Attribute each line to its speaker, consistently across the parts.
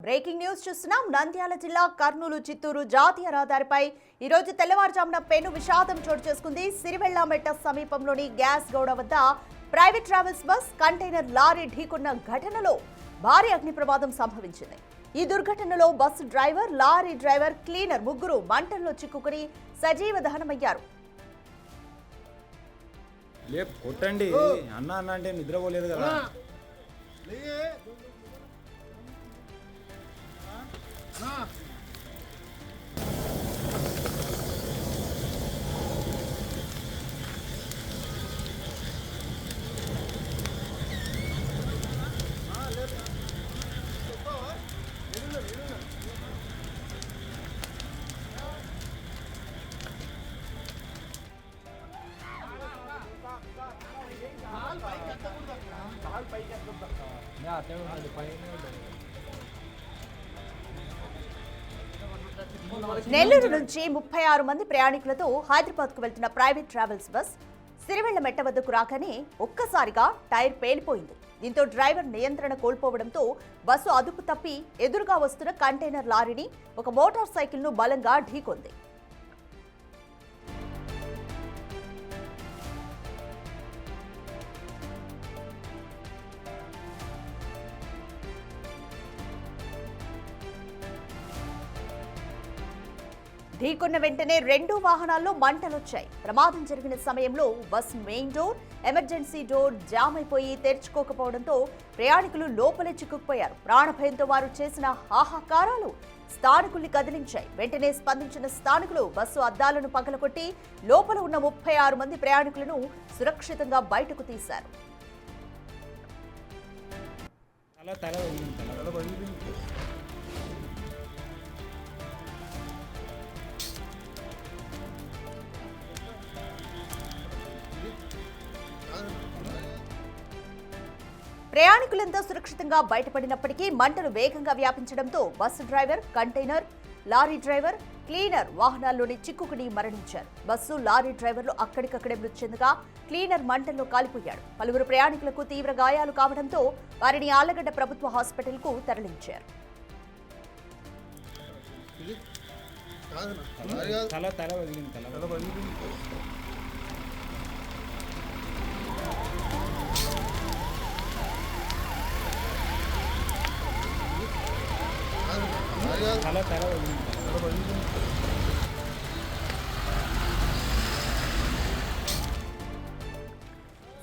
Speaker 1: Breaking news చూస్తున్నాం. నంద్యాల జిల్లా కర్నూలు చిత్తూరు జాతీయ రహదారిపై ఈ రోజు తెల్లవారుజామున పెను విషాదం చోటు చేసుకుంది. సిరివెళ్లమెట్ట సమీపంలోని గ్యాస్ గౌడ వద్ద private travels bus container lorry ఢీకొన్న ఘటనలో భారీ అగ్ని ప్రమాదం సంభవించింది. ఈ దుర్ఘటనలో bus driver, lorry driver, cleaner ముగ్గురు మంటల్లో చిక్కుకుని సజీవ దహనమయ్యారు.
Speaker 2: కొట్టండి అన్న అన్న అంటే నిద్రపోలేదు కదా.
Speaker 1: నెల్లూరు నుంచి 36 మంది ప్రయాణికులతో హైదరాబాద్కు వెళ్తున్న ప్రైవేట్ ట్రావెల్స్ బస్ సిరివెళ్లమెట్ట వద్దకు రాగానే ఒక్కసారిగా టైర్ పేలిపోయింది. దీంతో డ్రైవర్ నియంత్రణ కోల్పోవడంతో బస్సు అదుపు తప్పి ఎదురుగా వస్తున్న కంటైనర్ లారీని ఒక మోటార్ సైకిల్ను బలంగా ఢీకొంది. ఢీకొన్న వెంటనే 2 వాహనాల్లో మంటలొచ్చాయి. ప్రమాదం జరిగిన సమయంలో bus main door, emergency door jam అయిపోయి తెరుచుకోకపోవడంతో ప్రయాణికులు లోపలే చిక్కుకుపోయారు. ప్రాణభయంతో వారు చేసిన హాహాకారాలు స్థానికుల్ని కదిలించాయి. వెంటనే స్పందించిన స్థానికులు బస్సు అద్దాలను పగలగొట్టి లోపల ఉన్న 36 మంది ప్రయాణికులను సురక్షితంగా బయటకు తీశారు. ప్రయాణికులంతా సురక్షితంగా బయటపడినప్పటికీ మంటలు వేగంగా వ్యాపించడంతో bus driver, container, lorry driver, cleaner వాహనాల్లోని చిక్కుకుని మరణించారు. బస్సు, లారీ డ్రైవర్లు అక్కడికక్కడే మృతి చెందగా క్లీనర్ మంటల్లో కాలిపోయాడు. పలువురు ప్రయాణికులకు తీవ్ర గాయాలు కావడంతో వారిని ఆళ్లగడ్డ ప్రభుత్వ హాస్పిటల్కు తరలించారు.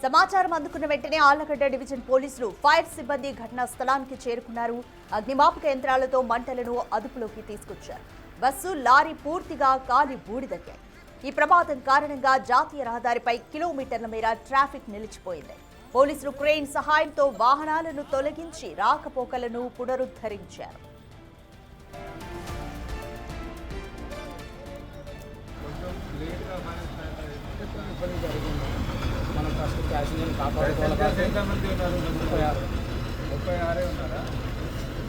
Speaker 1: సమాచారం అందుకున్న వెంటనే ఆళ్లగడ్డ డివిజన్ పోలీసులు, ఫైర్ సిబ్బంది ఘటనా స్థలానికి చేరుకున్నారు. అగ్నిమాపక యంత్రాలతో మంటలను అదుపులోకి తీసుకొచ్చారు. బస్సు, లారీ పూర్తిగా కాలి బూడిదయ్యాయి. ఈ ప్రమాదం కారణంగా జాతీయ రహదారిపై కిలోమీటర్ల మేర ట్రాఫిక్ నిలిచిపోయింది. పోలీసులు క్రేన్ సహాయంతో వాహనాలను తొలగించి రాకపోకలను పునరుద్ధరించారు.
Speaker 3: మనం ఫస్ట్ ప్యాసింజర్ కాపాడుకోవాలి.
Speaker 2: ఎంతమంది ఉన్నారు? 36 ఉన్నారా?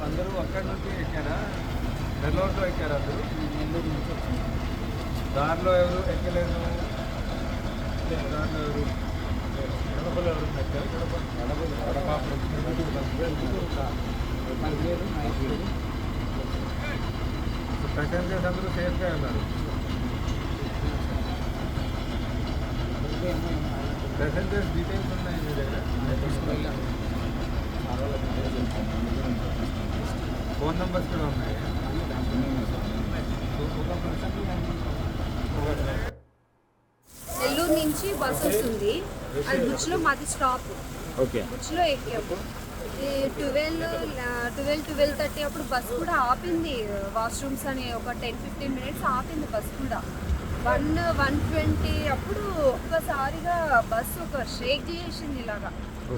Speaker 2: అందరూ అక్కడి నుంచి ఎక్కారా? నెల్లూరులో ఎక్కారా? అందరూ
Speaker 3: నెల్లూరు నుంచి వచ్చింది.
Speaker 2: దారిలో ఎవరు ఎక్కలేదు? దారిలో ఎవరు గడపలో ఎవరు ఎక్కారు? ప్యాసింజర్స్ అందరూ సేఫ్గా ఉన్నారు. ప్యాసింజర్స్ డీటెయిల్స్ ఉన్నాయి మీ దగ్గర? ఫోన్ నెంబర్స్ కూడా ఉన్నాయి.
Speaker 4: నెల్లూరు నుంచి బస్ వస్తుంది. అది బుచ్లో మాది స్టాప్. బుచ్లో ఎక్కాము. 12:30 అప్పుడు బస్ కూడా ఆపింది. వాష్రూమ్స్ అని ఒక 10-15 మినిట్స్ ఆపింది బస్ కూడా. 1:20 అప్పుడు ఒక్కసారిగా బస్సు ఒక షేక్ చేసింది. ఇలాగా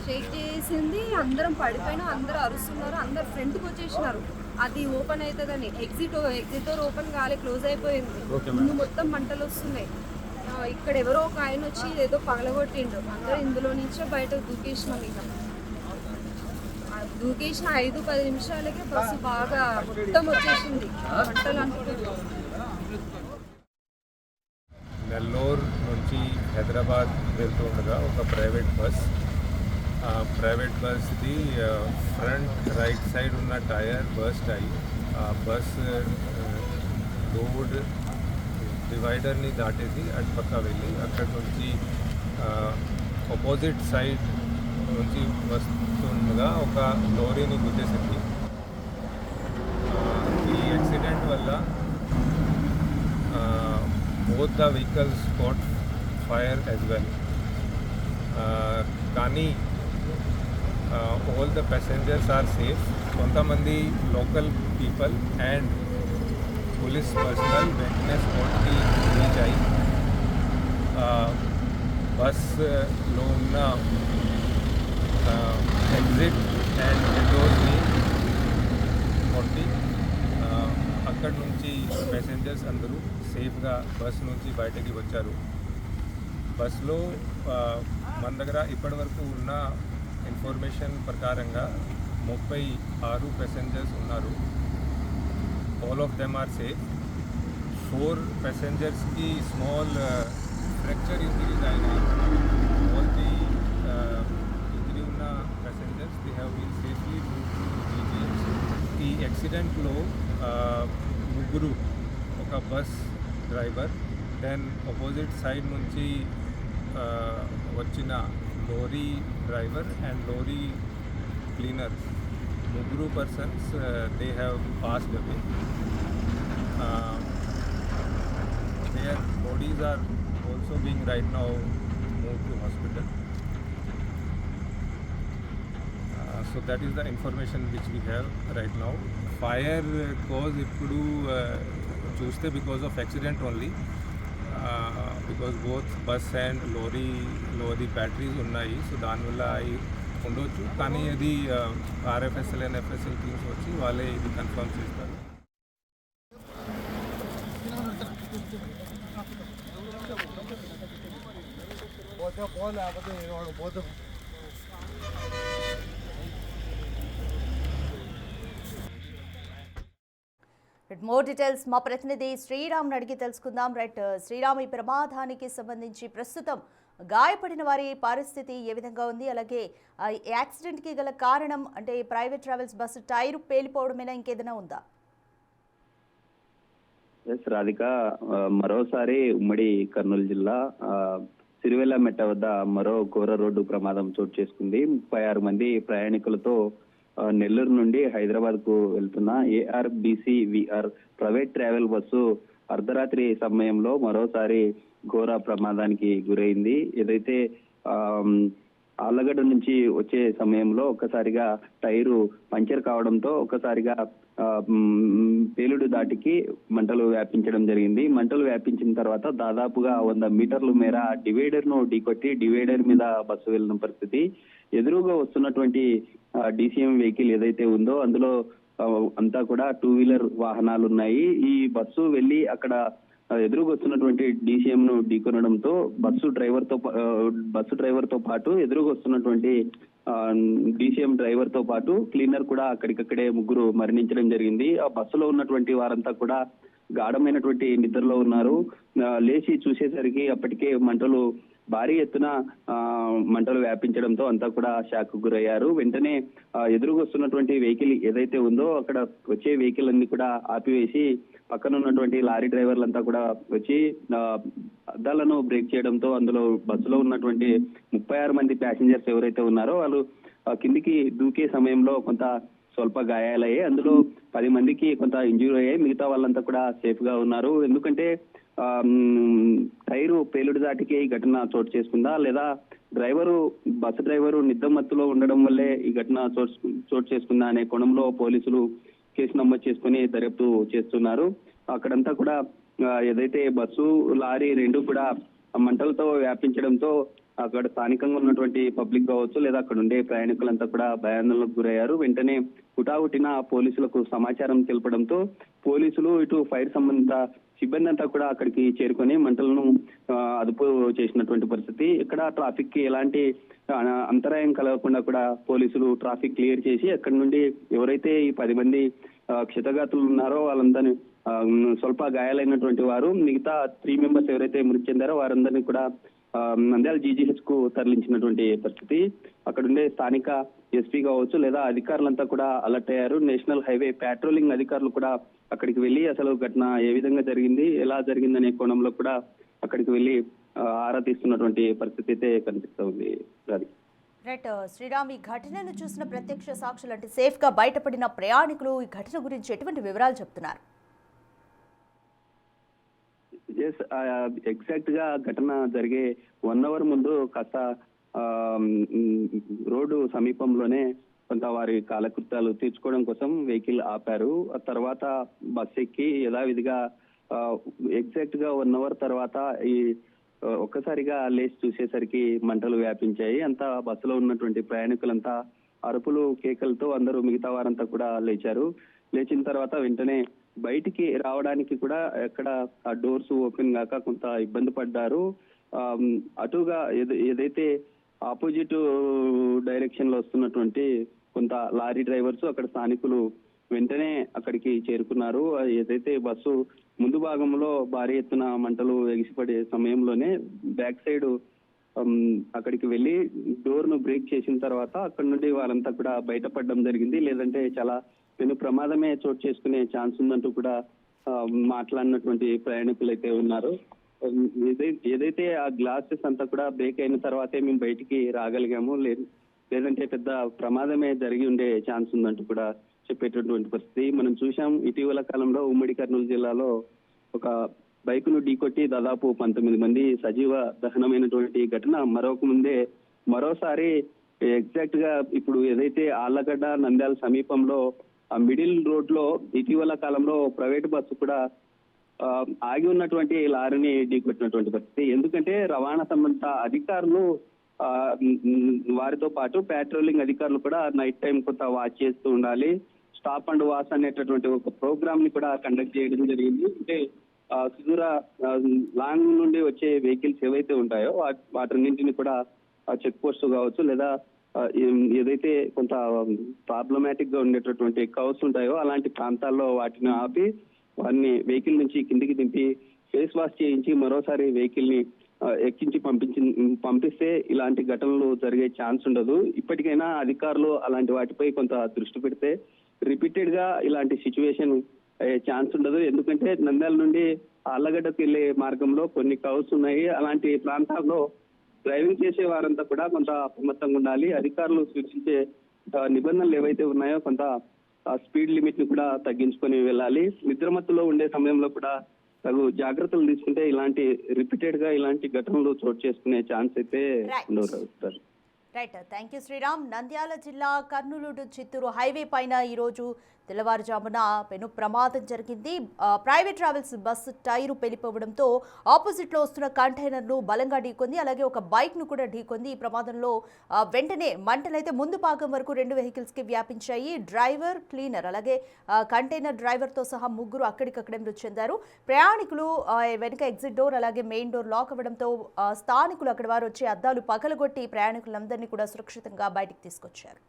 Speaker 4: షేక్ చేసింది. అందరం పడిపోయినా, అందరూ అరుస్తున్నారు. అందరు ఫ్రంట్కి వచ్చేసినారు. అది ఓపెన్ అవుతుందని ఎగ్జిట్ డోర్ ఓపెన్ కాలే, క్లోజ్ అయిపోయింది. ముందు మొత్తం మంటలు వస్తున్నాయి. ఇక్కడ ఎవరో ఒక ఆయన వచ్చి ఏదో పగలగొట్టిండు. అందరూ ఇందులో నుంచే బయటకు దూకేసినాం. ఇక దూకేసిన 5-10 నిమిషాలకే బస్సు బాగా మొత్తం వచ్చేసింది. మంటలు అంటుకుంది.
Speaker 2: నెల్లూరు నుంచి హైదరాబాద్ వెళ్తూ ఉండగా ఒక ప్రైవేట్ బస్ ప్రైవేట్ బస్ది ఫ్రంట్ రైట్ సైడ్ ఉన్న టైర్ బర్స్ట్ అయ్యి బస్ రోడ్ డివైడర్ని దాటేసి అటు పక్క వెళ్ళి అక్కడి నుంచి ఆపోజిట్ సైడ్ నుంచి వస్తుండగా ఒక లారీని గుద్దేసింది. ఈ యాక్సిడెంట్ వల్ల both the vehicles caught fire as well. కానీ all the passengers are safe. కొంతమంది local people and police personnel వెంటనే స్పాట్కి రీచ్ అయ్యి బస్లో ఉన్న ఎగ్జిట్ అండ్ విండోస్ని కొట్టి అక్కడి నుంచి ప్యాసింజర్స్ అందరూ సేఫ్గా బస్ నుంచి బయటకి వచ్చారు. బస్లో మన దగ్గర ఇప్పటివరకు ఉన్న ఇన్ఫర్మేషన్ ప్రకారంగా 36 ప్యాసింజర్స్ ఉన్నారు. All of them are safe. 4 ప్యాసింజర్స్కి స్మాల్ ఫ్రాక్చర్ ఇంజరీస్ అయినాయి. ఆల్ ది ఇంజరీ ఉన్న passengers they have been safely moved to GGH. ఈ యాక్సిడెంట్లో ముగ్గురు, ఒక bus driver, then opposite side నుంచి వచ్చిన lorry driver and lorry cleaner, ముగ్గురు persons they have passed away. Their bodies are also being right now move to hospital. So that is the information which we have right now. Fire cause ఇప్పుడు చూస్తే because of accident only, because both bus and lorry batteries ఉన్నాయి. So దానివల్ల అవి ఉండొచ్చు, కానీ అది RFSL and FSL teams వచ్చి వాళ్ళే ఇది కన్ఫర్మ్ చేస్తారు.
Speaker 1: మోర్ డీటెయిల్స్ మా ప్రతినిధి శ్రీరామ్ అడిగి తెలుసుకుందాం. రైట్ శ్రీరామ్, ఈ ప్రమాదానికి సంబంధించి ప్రస్తుతం గాయపడిన వారి పరిస్థితి ఏ విధంగా ఉంది? అలాగే యాక్సిడెంట్కి గల కారణం అంటే ప్రైవేట్ ట్రావెల్స్ బస్సు టైరు పేలిపోవడమేనా, ఇంకేదైనా ఉందా?
Speaker 5: ఎస్ రాధిక, మరోసారి ఉమ్మడి కర్నూలు జిల్లా సిరివెల్ల మెట్ట వద్ద మరో ఘోర రోడ్డు ప్రమాదం చోటు చేసుకుంది. 36 మంది ప్రయాణికులతో నెల్లూరు నుండి హైదరాబాద్ కు వెళ్తున్న ARBCVR ప్రైవేట్ ట్రావెల్ బస్సు అర్ధరాత్రి సమయంలో మరోసారి ఘోర ప్రమాదానికి గురైంది. ఏదైతే ఆళ్లగడ్డ నుంచి వచ్చే సమయంలో ఒక్కసారిగా టైరు పంచర్ కావడంతో ఒక్కసారిగా పేలుడు దాటికి మంటలు వ్యాపించడం జరిగింది. మంటలు వ్యాపించిన తర్వాత దాదాపుగా 100 మీటర్ల మేర డివైడర్ ను ఢీకొట్టి డివైడర్ మీద బస్సు వెళ్ళిన పరిస్థితి. ఎదురుగా వస్తున్నటువంటి DCM వెహికల్ ఏదైతే ఉందో అందులో అంతా కూడా 2 వీలర్ వాహనాలు ఉన్నాయి. ఈ బస్సు వెళ్ళి అక్కడ ఎదురుగా వస్తున్నటువంటి DCM ను ఢీకొనడంతో బస్సు డ్రైవర్ తో పాటు ఎదురుగా వస్తున్నటువంటి DCM డ్రైవర్ తో పాటు క్లీనర్ కూడా అక్కడికక్కడే ముగ్గురు మరణించడం జరిగింది. ఆ బస్సులో ఉన్నటువంటి వారంతా కూడా గాఢమైనటువంటి నిద్రలో ఉన్నారు. లేచి చూసేసరికి అప్పటికే భారీ ఎత్తున మంటలు వ్యాపించడంతో అంతా కూడా షాక్ గురయ్యారు. వెంటనే ఎదురుగా వస్తున్నటువంటి వెహికల్ ఏదైతే ఉందో అక్కడ వచ్చే వెహికల్ అన్ని కూడా ఆపివేసి పక్కన ఉన్నటువంటి లారీ డ్రైవర్లంతా కూడా వచ్చి అద్దాలను బ్రేక్ చేయడంతో అందులో బస్సులో ఉన్నటువంటి 36 మంది ప్యాసింజర్స్ ఎవరైతే ఉన్నారో వాళ్ళు కిందికి దూకే సమయంలో కొంత స్వల్ప గాయాలయ్యాయి. అందులో 10 మందికి కొంత ఇంజ్యూరీ అయ్యాయి. మిగతా వాళ్ళంతా కూడా సేఫ్ గా ఉన్నారు. ఎందుకంటే టైరు పేలుడు దాటికి ఈ ఘటన చోటు చేసుకుందా లేదా బస్సు డ్రైవరు నిద్రమత్తులో ఉండడం వల్లే ఈ ఘటన చోటు చేసుకుందా అనే కోణంలో పోలీసులు కేసు నమోదు చేసుకుని దర్యాప్తు చేస్తున్నారు. అక్కడంతా కూడా ఏదైతే బస్సు లారీ రెండు కూడా మంటలతో వ్యాపించడంతో అక్కడ స్థానికంగా ఉన్నటువంటి పబ్లిక్ కావచ్చు లేదా అక్కడ ఉండే ప్రయాణికులంతా కూడా భయాందోళనకు గురయ్యారు. వెంటనే హుటాహుటిన పోలీసులకు సమాచారం తెలపడంతో పోలీసులు ఇటు ఫైర్ సంబంధిత సిబ్బంది అంతా కూడా అక్కడికి చేరుకొని మంటలను అదుపు చేసినటువంటి పరిస్థితి. ఇక్కడ ట్రాఫిక్ కి ఎలాంటి అంతరాయం కలగకుండా కూడా పోలీసులు ట్రాఫిక్ క్లియర్ చేసి అక్కడి నుండి ఎవరైతే ఈ 10 మంది క్షతగాతులు ఉన్నారో వాళ్ళందరినీ స్వల్ప గాయాలైనటువంటి వారు మిగతా 3 మెంబర్స్ ఎవరైతే మృతి చెందారో వారందరినీ కూడా నంద్యాల జీజీహెచ్ కు తరలించినటువంటి పరిస్థితి. అక్కడుండే స్థానిక ఎస్పీ కావచ్చు లేదా అధికారులంతా కూడా అలర్ట్ అయ్యారు. నేషనల్ హైవే పాట్రోలింగ్ అధికారులు కూడా అక్కడికి వెళ్ళి అసలు ఘటన ఏ విధంగా జరిగింది, ఎలా జరిగిందనే కోణంలో కూడా అక్కడికి వెళ్ళి ఆరా తీస్తున్నటువంటి పరిస్థితి అయితే కనిపిస్తూ ఉంది.
Speaker 1: రైట్ శ్రీరామ్, ఈ ఘటనను చూసిన ప్రత్యక్ష సాక్షులు అంటే సేఫ్ గా బయటపడిన ప్రయాణికులు ఈ ఘటన గురించి ఎటువంటి వివరాలు చెప్తున్నారు?
Speaker 5: ఎగ్జాక్ట్ గా ఘటన జరిగే 1 అవర్ ముందు కాస్త రోడ్డు సమీపంలోనే కొంత వారి కాలకృత్యాలు తీర్చుకోవడం కోసం వెహికల్ ఆపారు. ఆ తర్వాత బస్ ఎక్కి యథావిధిగా ఎగ్జాక్ట్ గా 1 అవర్ తర్వాత ఈ ఒక్కసారిగా లేచి చూసేసరికి మంటలు వ్యాపించాయి. అంతా బస్సులో ఉన్నటువంటి ప్రయాణికులంతా అరుపులు కేకలతో అందరూ మిగతా వారంతా కూడా లేచారు. లేచిన తర్వాత వెంటనే బయటికి రావడానికి కూడా ఎక్కడ ఆ డోర్స్ ఓపెన్ కాక కొంత ఇబ్బంది పడ్డారు. అటుగా ఏదైతే ఆపోజిట్ డైరెక్షన్ లో వస్తున్నటువంటి కొంత లారీ డ్రైవర్స్ అక్కడ స్థానికులు వెంటనే అక్కడికి చేరుకున్నారు. ఏదైతే బస్సు ముందు భాగంలో భారీ ఎత్తున మంటలు ఎగిసిపడే సమయంలోనే బ్యాక్ సైడ్ అక్కడికి వెళ్ళి డోర్ ను బ్రేక్ చేసిన తర్వాత అక్కడ నుండి వాళ్ళంతా కూడా బయటపడడం జరిగింది. లేదంటే చాలా పెను ప్రమాదమే చోటు చేసుకునే ఛాన్స్ ఉందంటూ కూడా మాట్లాడినటువంటి ప్రయాణికులు అయితే ఉన్నారు. ఏదైతే ఆ గ్లాసెస్ అంతా కూడా బ్రేక్ అయిన తర్వాతే మేము బయటికి రాగలిగాము, లేదంటే పెద్ద ప్రమాదమే జరిగి ఉండే ఛాన్స్ ఉందంటూ కూడా చెప్పేటటువంటి పరిస్థితి మనం చూసాం. ఇటీవల కాలంలో ఉమ్మడి కర్నూలు జిల్లాలో ఒక బైకును ఢీకొట్టి దాదాపు 19 మంది సజీవ దహనమైనటువంటి ఘటన మరోసారి ఎగ్జాక్ట్ గా ఇప్పుడు ఏదైతే ఆళ్లగడ్డ నంద్యాల సమీపంలో ఆ మిడిల్ రోడ్ లో ఇటీవల కాలంలో ప్రైవేట్ బస్సు కూడా ఆగి ఉన్నటువంటి లారీని ఢీకొట్టినటువంటి పరిస్థితి. ఎందుకంటే రవాణా సంబంధిత అధికారులు వారితో పాటు పాట్రోలింగ్ అధికారులు కూడా నైట్ టైం కొంత వాచ్ చేస్తూ ఉండాలి. స్టాప్ అండ్ వాచ్ అనేటటువంటి ఒక ప్రోగ్రామ్ ని కూడా కండక్ట్ చేయడం జరిగింది. అంటే సుదూర లాంగ్ నుండి వచ్చే వెహికల్స్ ఏవైతే ఉంటాయో వాటన్నింటిని కూడా చెక్ పోస్ట్ కావచ్చు లేదా ఏదైతే కొంత ప్రాబ్లమాటిక్ గా ఉండేటటువంటి కర్వ్స్ ఉంటాయో అలాంటి ప్రాంతాల్లో వాటిని ఆపి వారిని వెహికల్ నుంచి కిందికి దింపి ఫేస్ వాష్ చేయించి మరోసారి వెహికల్ ని ఎక్కించి పంపిస్తే ఇలాంటి ఘటనలు జరిగే ఛాన్స్ ఉండదు. ఇప్పటికైనా అధికారులు అలాంటి వాటిపై కొంత దృష్టి పెడితే రిపీటెడ్ గా ఇలాంటి సిచ్యువేషన్ అయ్యే ఛాన్స్ ఉండదు. ఎందుకంటే నంద్యాల నుండి ఆళ్లగడ్డకు వెళ్లే మార్గంలో కొన్ని కర్వ్స్ ఉన్నాయి. అలాంటి ప్రాంతాల్లో డ్రైవింగ్ చేసే వారంతా కూడా కొంత అప్రమత్తంగా ఉండాలి. అధికారులు సూచించే నిబంధనలు ఏవైతే ఉన్నాయో కొంత స్పీడ్ లిమిట్ ని కూడా తగ్గించుకొని వెళ్ళాలి. నిద్రమత్తులో ఉండే సమయంలో కూడా తగు జాగ్రత్తలు తీసుకుంటే రిపీటెడ్ గా ఇలాంటి ఘటనలు చోటు చేసుకునే ఛాన్స్ అయితే ఉండవు.
Speaker 1: Right, thank you Sriram. Nandyal జిల్లా కర్నూలు టు చిత్తూరు హైవే పైన ఈరోజు తెల్లవారుజామున పెను ప్రమాదం జరిగింది. ప్రైవేట్ ట్రావెల్స్ బస్సు టైరు పెళ్లిపోవడంతో ఆపోజిట్లో వస్తున్న కంటైనర్ను బలంగా ఢీకొంది. అలాగే ఒక బైక్ను కూడా ఢీకొంది. ఈ ప్రమాదంలో వెంటనే మంటలైతే ముందు భాగం వరకు 2 వెహికల్స్కి వ్యాపించాయి. డ్రైవర్, క్లీనర్ అలాగే కంటైనర్ డ్రైవర్తో సహా 3 అక్కడికక్కడే మృతి చెందారు. ప్రయాణికులు వెనుక ఎగ్జిట్ డోర్ అలాగే మెయిన్ డోర్ లాక్ అవ్వడంతో స్థానికులు అక్కడి వారు వచ్చి అద్దాలు పగలగొట్టి ప్రయాణికులందరినీ కూడా సురక్షితంగా బయటికి తీసుకొచ్చారు.